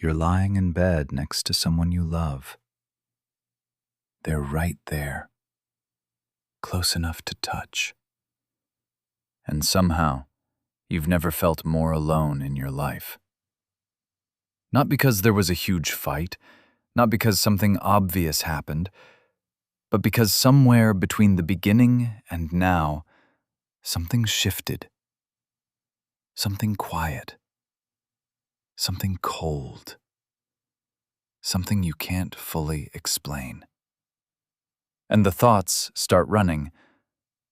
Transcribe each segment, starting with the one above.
You're lying in bed next to someone you love. They're right there, close enough to touch. And somehow, you've never felt more alone in your life. Not because there was a huge fight, not because something obvious happened, but because somewhere between the beginning and now, something shifted. Something quiet. Something cold. Something you can't fully explain. And the thoughts start running.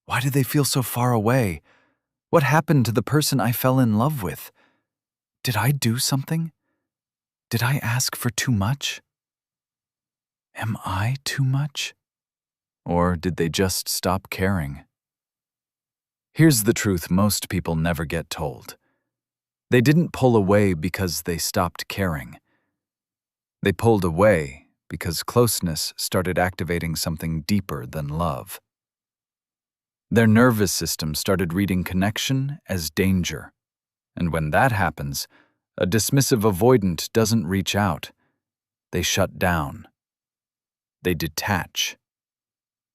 Why do they feel so far away? What happened to the person I fell in love with? Did I do something? Did I ask for too much? Am I too much? Or did they just stop caring? Here's the truth most people never get told. They didn't pull away because they stopped caring. They pulled away because closeness started activating something deeper than love. Their nervous system started reading connection as danger. And when that happens, a dismissive avoidant doesn't reach out. They shut down. They detach.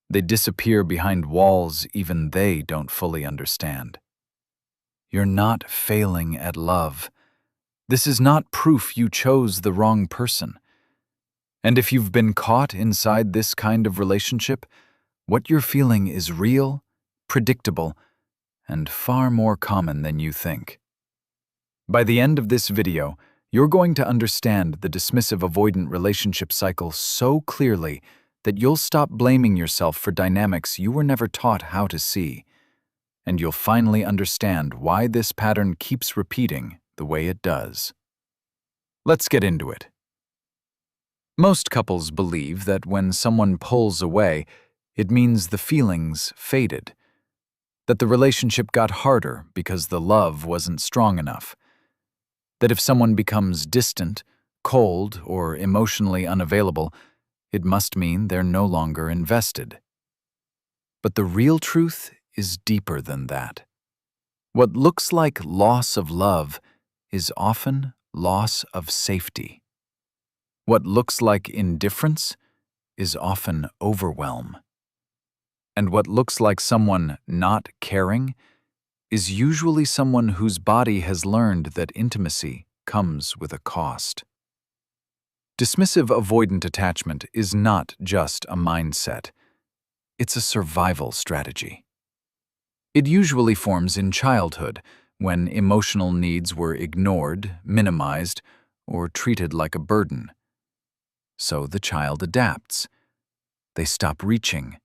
They disappear behind walls even they don't fully understand. You're not failing at love. This is not proof you chose the wrong person. And if you've been caught inside this kind of relationship, what you're feeling is real, predictable, and far more common than you think. By the end of this video, you're going to understand the dismissive-avoidant relationship cycle so clearly that you'll stop blaming yourself for dynamics you were never taught how to see, and you'll finally understand why this pattern keeps repeating the way it does. Let's get into it. Most couples believe that when someone pulls away, it means the feelings faded, that the relationship got harder because the love wasn't strong enough, that if someone becomes distant, cold, or emotionally unavailable, it must mean they're no longer invested. But the real truth is deeper than that. What looks like loss of love is often loss of safety. What looks like indifference is often overwhelm. And what looks like someone not caring is usually someone whose body has learned that intimacy comes with a cost. Dismissive avoidant attachment is not just a mindset. It's a survival strategy. It usually forms in childhood, when emotional needs were ignored, minimized, or treated like a burden. So the child adapts. They stop reaching.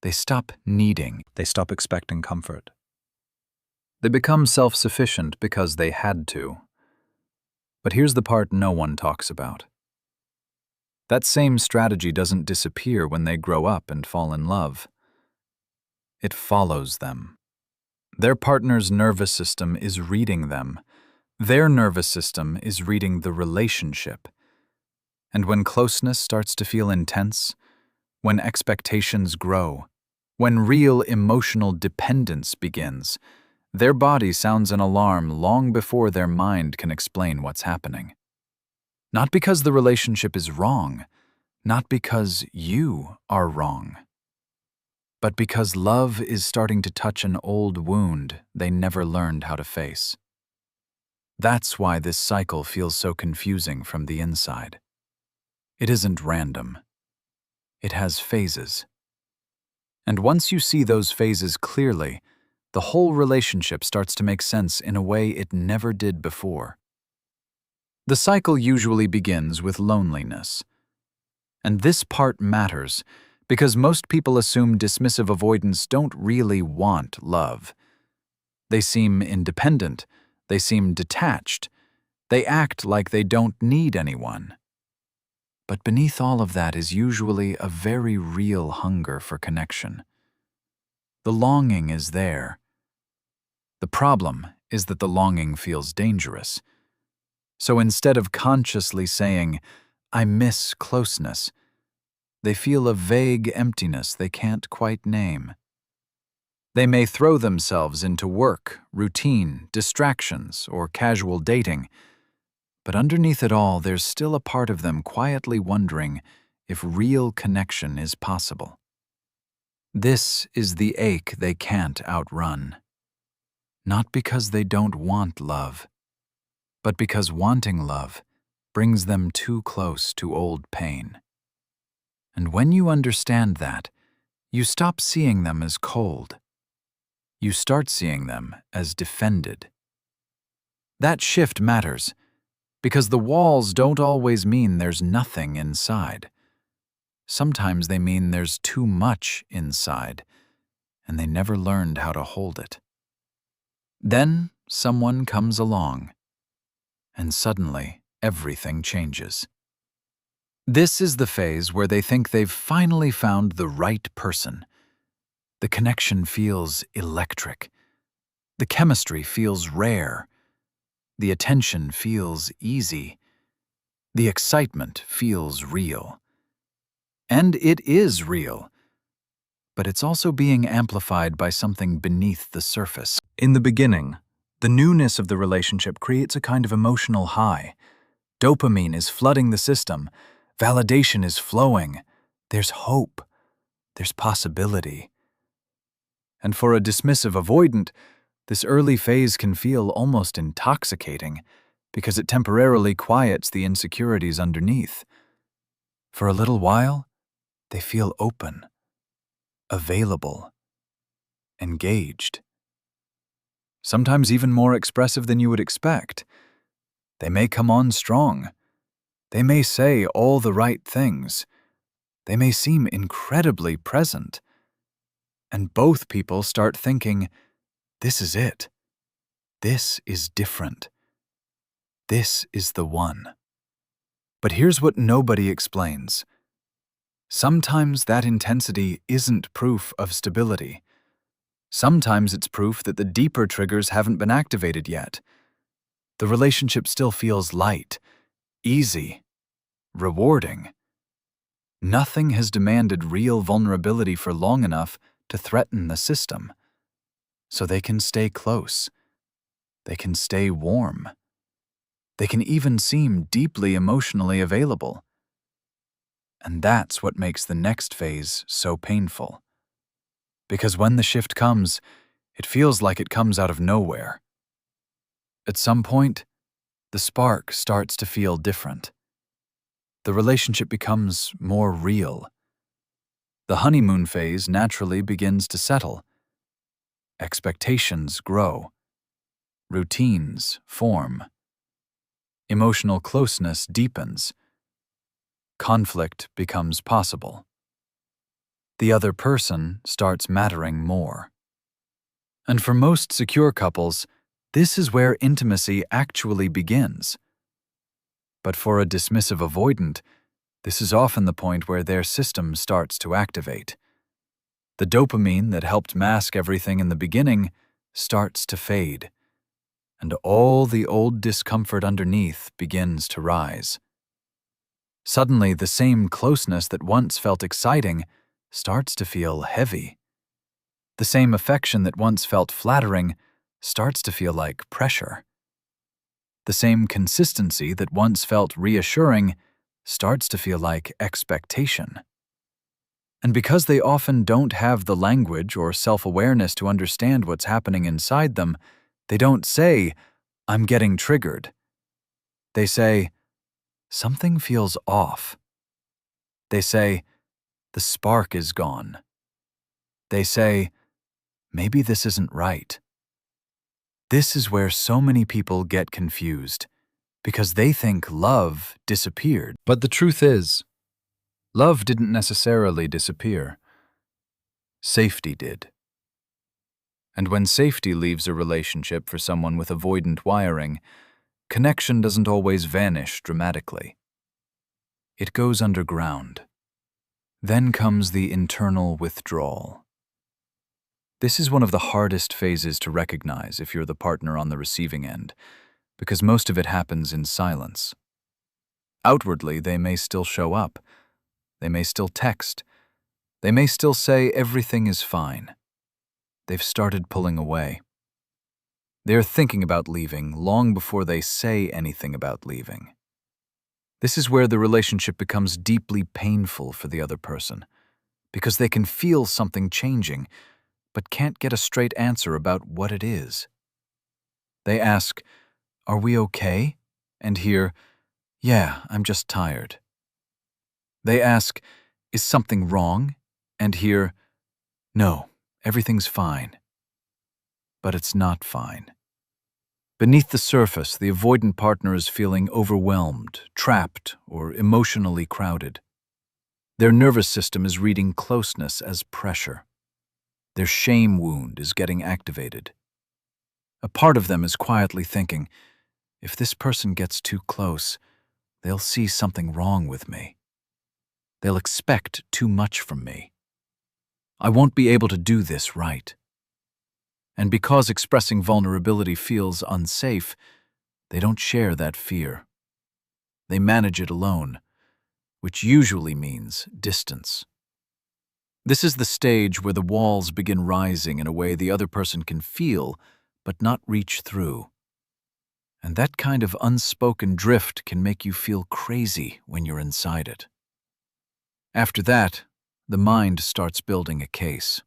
They stop needing. They stop expecting comfort. They become self-sufficient because they had to. But here's the part no one talks about. That same strategy doesn't disappear when they grow up and fall in love. It follows them. Their partner's nervous system is reading them. Their nervous system is reading the relationship. And when closeness starts to feel intense, when expectations grow, when real emotional dependence begins, their body sounds an alarm long before their mind can explain what's happening. Not because the relationship is wrong, not because you are wrong, but because love is starting to touch an old wound they never learned how to face. That's why this cycle feels so confusing from the inside. It isn't random. It has phases. And once you see those phases clearly, the whole relationship starts to make sense in a way it never did before. The cycle usually begins with loneliness. And this part matters because most people assume dismissive avoidants don't really want love. They seem independent. They seem detached. They act like they don't need anyone. But beneath all of that is usually a very real hunger for connection. The longing is there. The problem is that the longing feels dangerous. So instead of consciously saying, "I miss closeness," they feel a vague emptiness they can't quite name. They may throw themselves into work, routine, distractions, or casual dating, But underneath it all, there's still a part of them quietly wondering if real connection is possible. This is the ache they can't outrun. Not because they don't want love, but because wanting love brings them too close to old pain. And when you understand that, you stop seeing them as cold. You start seeing them as defended. That shift matters, because the walls don't always mean there's nothing inside. Sometimes they mean there's too much inside, and they never learned how to hold it. Then someone comes along, and suddenly everything changes. This is the phase where they think they've finally found the right person. The connection feels electric. The chemistry feels rare. The attention feels easy. The excitement feels real. And it is real. But it's also being amplified by something beneath the surface. In the beginning, the newness of the relationship creates a kind of emotional high. Dopamine is flooding the system. Validation is flowing. There's hope. There's possibility. And for a dismissive avoidant, this early phase can feel almost intoxicating because it temporarily quiets the insecurities underneath. For a little while, they feel open, available, engaged. Sometimes even more expressive than you would expect. They may come on strong. They may say all the right things. They may seem incredibly present. And both people start thinking, this is it. This is different. This is the one. But here's what nobody explains. Sometimes that intensity isn't proof of stability. Sometimes it's proof that the deeper triggers haven't been activated yet. The relationship still feels light, easy, rewarding. Nothing has demanded real vulnerability for long enough to threaten the system. So they can stay close. They can stay warm. They can even seem deeply emotionally available. And that's what makes the next phase so painful. Because when the shift comes, it feels like it comes out of nowhere. At some point, the spark starts to feel different. The relationship becomes more real. The honeymoon phase naturally begins to settle. Expectations grow. Routines form. Emotional closeness deepens. Conflict becomes possible. The other person starts mattering more. And for most secure couples, this is where intimacy actually begins. But for a dismissive avoidant, this is often the point where their system starts to activate. The dopamine that helped mask everything in the beginning starts to fade, and all the old discomfort underneath begins to rise. Suddenly, the same closeness that once felt exciting starts to feel heavy. The same affection that once felt flattering starts to feel like pressure. The same consistency that once felt reassuring starts to feel like expectation. And because they often don't have the language or self-awareness to understand what's happening inside them, they don't say, "I'm getting triggered." They say, "Something feels off." They say, "The spark is gone." They say, "Maybe this isn't right." This is where so many people get confused, because they think love disappeared. But the truth is, love didn't necessarily disappear. Safety did. And when safety leaves a relationship for someone with avoidant wiring, connection doesn't always vanish dramatically. It goes underground. Then comes the internal withdrawal. This is one of the hardest phases to recognize if you're the partner on the receiving end, because most of it happens in silence. Outwardly, they may still show up. They may still text. They may still say everything is fine. They've started pulling away. They're thinking about leaving long before they say anything about leaving. This is where the relationship becomes deeply painful for the other person, because they can feel something changing, but can't get a straight answer about what it is. They ask, "Are we okay?" and hear, "Yeah, I'm just tired." They ask, "Is something wrong?" and hear, "No, everything's fine." But it's not fine. Beneath the surface, the avoidant partner is feeling overwhelmed, trapped, or emotionally crowded. Their nervous system is reading closeness as pressure. Their shame wound is getting activated. A part of them is quietly thinking, if this person gets too close, they'll see something wrong with me. They'll expect too much from me. I won't be able to do this right. And because expressing vulnerability feels unsafe, they don't share that fear. They manage it alone, which usually means distance. This is the stage where the walls begin rising in a way the other person can feel, but not reach through. And that kind of unspoken drift can make you feel crazy when you're inside it. After that, the mind starts building a case.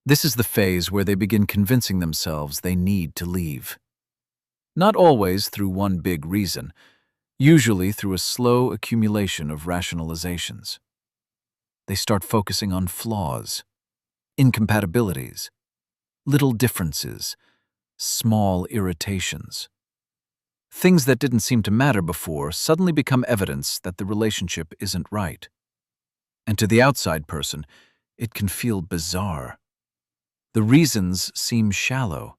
This is the phase where they begin convincing themselves they need to leave. Not always through one big reason, usually through a slow accumulation of rationalizations. They start focusing on flaws, incompatibilities, little differences, small irritations. Things that didn't seem to matter before suddenly become evidence that the relationship isn't right. And to the outside person, it can feel bizarre. The reasons seem shallow.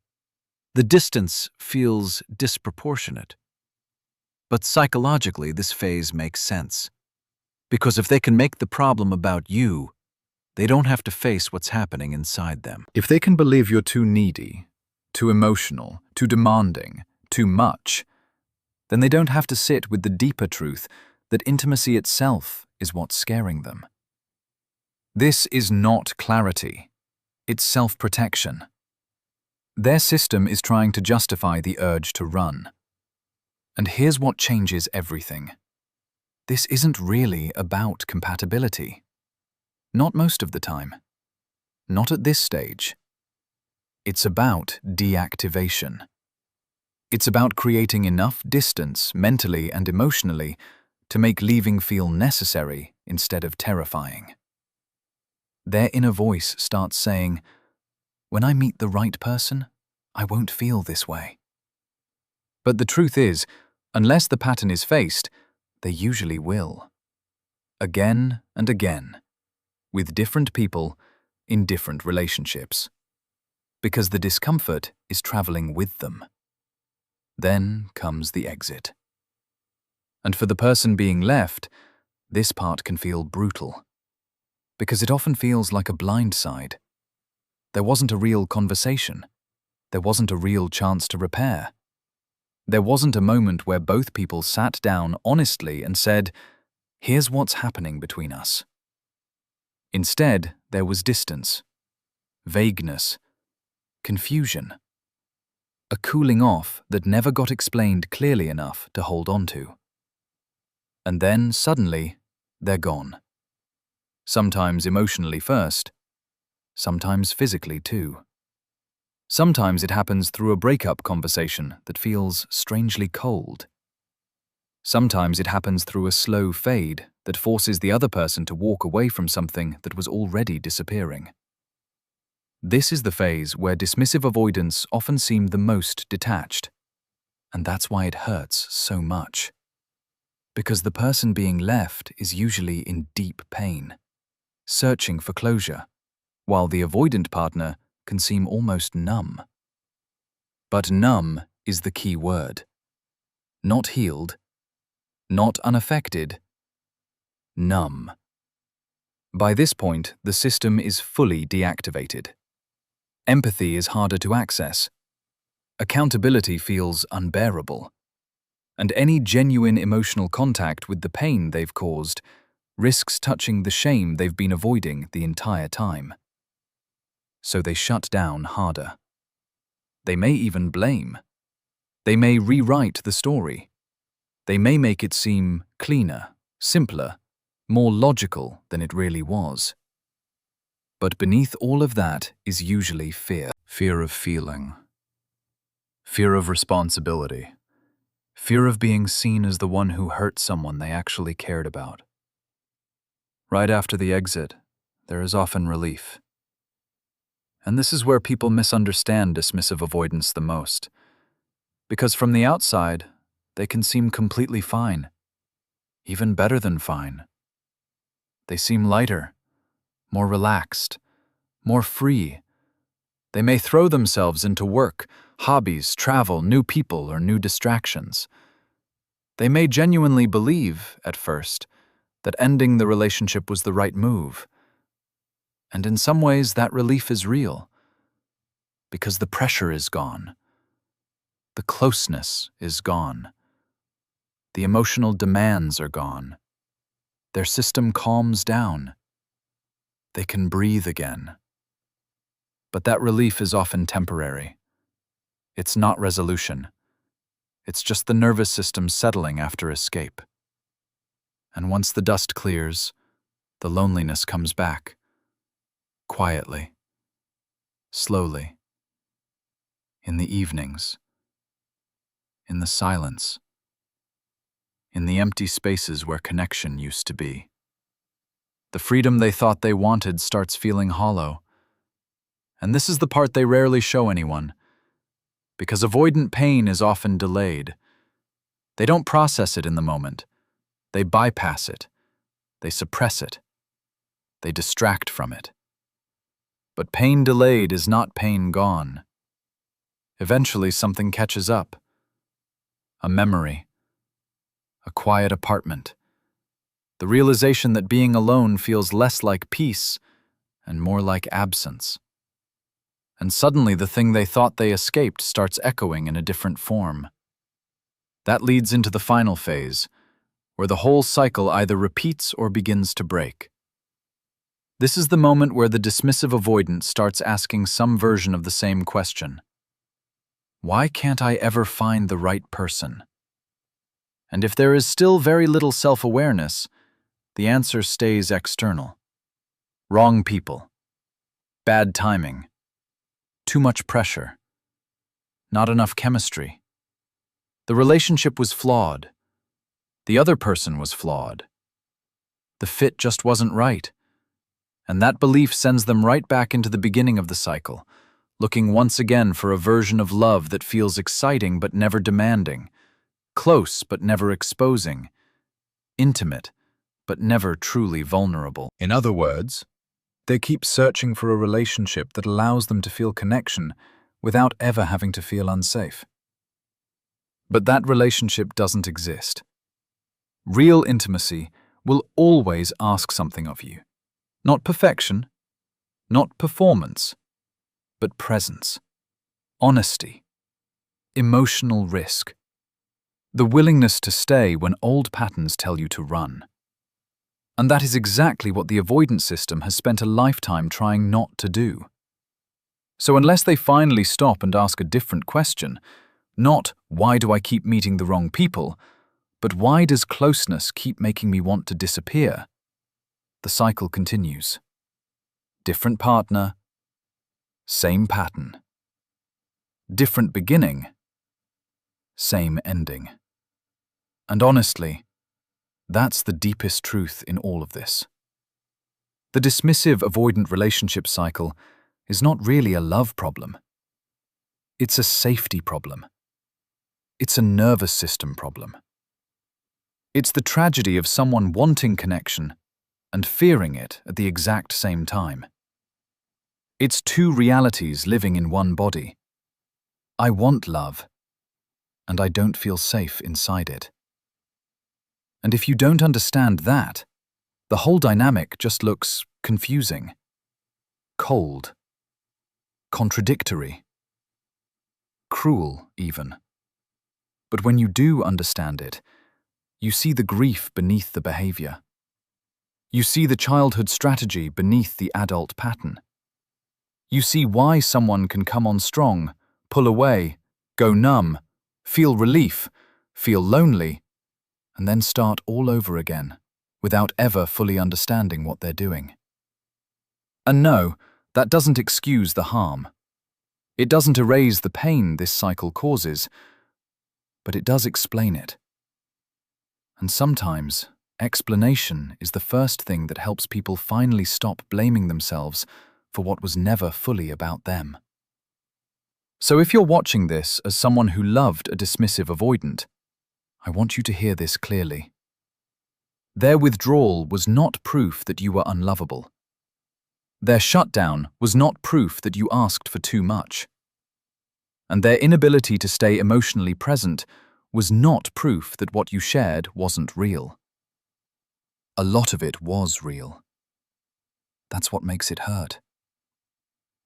The distance feels disproportionate. But psychologically, this phase makes sense. Because if they can make the problem about you, they don't have to face what's happening inside them. If they can believe you're too needy, too emotional, too demanding, too much, then they don't have to sit with the deeper truth that intimacy itself is what's scaring them. This is not clarity. It's self-protection. Their system is trying to justify the urge to run. And here's what changes everything. This isn't really about compatibility. Not most of the time. Not at this stage. It's about deactivation. It's about creating enough distance mentally and emotionally to make leaving feel necessary instead of terrifying. Their inner voice starts saying, "When I meet the right person, I won't feel this way." But the truth is, unless the pattern is faced, they usually will. Again and again, with different people in different relationships. Because the discomfort is traveling with them. Then comes the exit. And for the person being left, this part can feel brutal. Because it often feels like a blindside. There wasn't a real conversation. There wasn't a real chance to repair. There wasn't a moment where both people sat down honestly and said, "Here's what's happening between us." Instead, there was distance, vagueness, confusion, a cooling off that never got explained clearly enough to hold on to. And then, suddenly, they're gone. Sometimes emotionally first, sometimes physically too. Sometimes it happens through a breakup conversation that feels strangely cold. Sometimes it happens through a slow fade that forces the other person to walk away from something that was already disappearing. This is the phase where dismissive avoidants often seem the most detached. And that's why it hurts so much. Because the person being left is usually in deep pain, searching for closure, while the avoidant partner can seem almost numb. But numb is the key word. Not healed, not unaffected, numb. By this point, the system is fully deactivated. Empathy is harder to access. Accountability feels unbearable. And any genuine emotional contact with the pain they've caused risks touching the shame they've been avoiding the entire time. So they shut down harder. They may even blame. They may rewrite the story. They may make it seem cleaner, simpler, more logical than it really was. But beneath all of that is usually fear. Fear of feeling. Fear of responsibility. Fear of being seen as the one who hurt someone they actually cared about. Right after the exit, there is often relief. And this is where people misunderstand dismissive avoidance the most. Because from the outside, they can seem completely fine. Even better than fine. They seem lighter, more relaxed, more free. They may throw themselves into work, hobbies, travel, new people, or new distractions. They may genuinely believe, at first, that ending the relationship was the right move. And in some ways, that relief is real. Because the pressure is gone. The closeness is gone. The emotional demands are gone. Their system calms down. They can breathe again. But that relief is often temporary. It's not resolution. It's just the nervous system settling after escape. And once the dust clears, the loneliness comes back. Quietly. Slowly. In the evenings. In the silence. In the empty spaces where connection used to be. The freedom they thought they wanted starts feeling hollow. And this is the part they rarely show anyone. Because avoidant pain is often delayed. They don't process it in the moment. They bypass it. They suppress it. They distract from it. But pain delayed is not pain gone. Eventually something catches up. A memory. A quiet apartment. The realization that being alone feels less like peace and more like absence. And suddenly the thing they thought they escaped starts echoing in a different form. That leads into the final phase, where the whole cycle either repeats or begins to break. This is the moment where the dismissive avoidant starts asking some version of the same question. Why can't I ever find the right person? And if there is still very little self-awareness, the answer stays external. Wrong people. Bad timing. Too much pressure. Not enough chemistry. The relationship was flawed. The other person was flawed. The fit just wasn't right. And that belief sends them right back into the beginning of the cycle, looking once again for a version of love that feels exciting but never demanding, close but never exposing, intimate but never truly vulnerable. In other words, they keep searching for a relationship that allows them to feel connection without ever having to feel unsafe. But that relationship doesn't exist. Real intimacy will always ask something of you. Not perfection, not performance, but presence, honesty, emotional risk, the willingness to stay when old patterns tell you to run. And that is exactly what the avoidance system has spent a lifetime trying not to do. So unless they finally stop and ask a different question, not why do I keep meeting the wrong people, but why does closeness keep making me want to disappear, the cycle continues. Different partner, same pattern. Different beginning, same ending. And honestly, that's the deepest truth in all of this. The dismissive avoidant relationship cycle is not really a love problem. It's a safety problem. It's a nervous system problem. It's the tragedy of someone wanting connection and fearing it at the exact same time. It's two realities living in one body. I want love, and I don't feel safe inside it. And if you don't understand that, the whole dynamic just looks confusing, cold, contradictory, cruel even. But when you do understand it, you see the grief beneath the behavior. You see the childhood strategy beneath the adult pattern. You see why someone can come on strong pull away, go numb, feel relief, feel lonely, and then start all over again, without ever fully understanding what they're doing. And no, that doesn't excuse the harm. It doesn't erase the pain this cycle causes, but it does explain it. And sometimes, explanation is the first thing that helps people finally stop blaming themselves for what was never fully about them. So if you're watching this as someone who loved a dismissive avoidant, I want you to hear this clearly. Their withdrawal was not proof that you were unlovable. Their shutdown was not proof that you asked for too much. And their inability to stay emotionally present was not proof that what you shared wasn't real. A lot of it was real. That's what makes it hurt.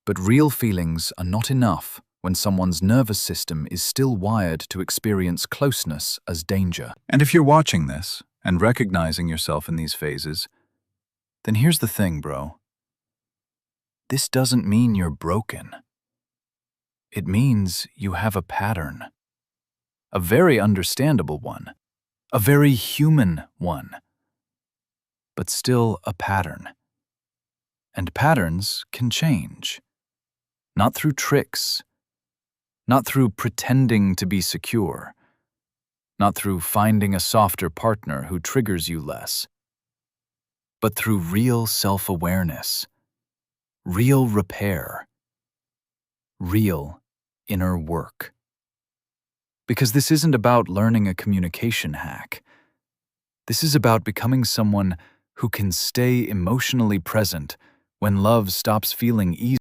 But real feelings are not enough when someone's nervous system is still wired to experience closeness as danger. And if you're watching this and recognizing yourself in these phases, then here's the thing, bro. This doesn't mean you're broken. It means you have a pattern. A very understandable one. A very human one. But still a pattern. And patterns can change. Not through tricks. Not through pretending to be secure. Not through finding a softer partner who triggers you less. But through real self-awareness. Real repair. Real inner work. Because this isn't about learning a communication hack. This is about becoming someone who can stay emotionally present when love stops feeling easy.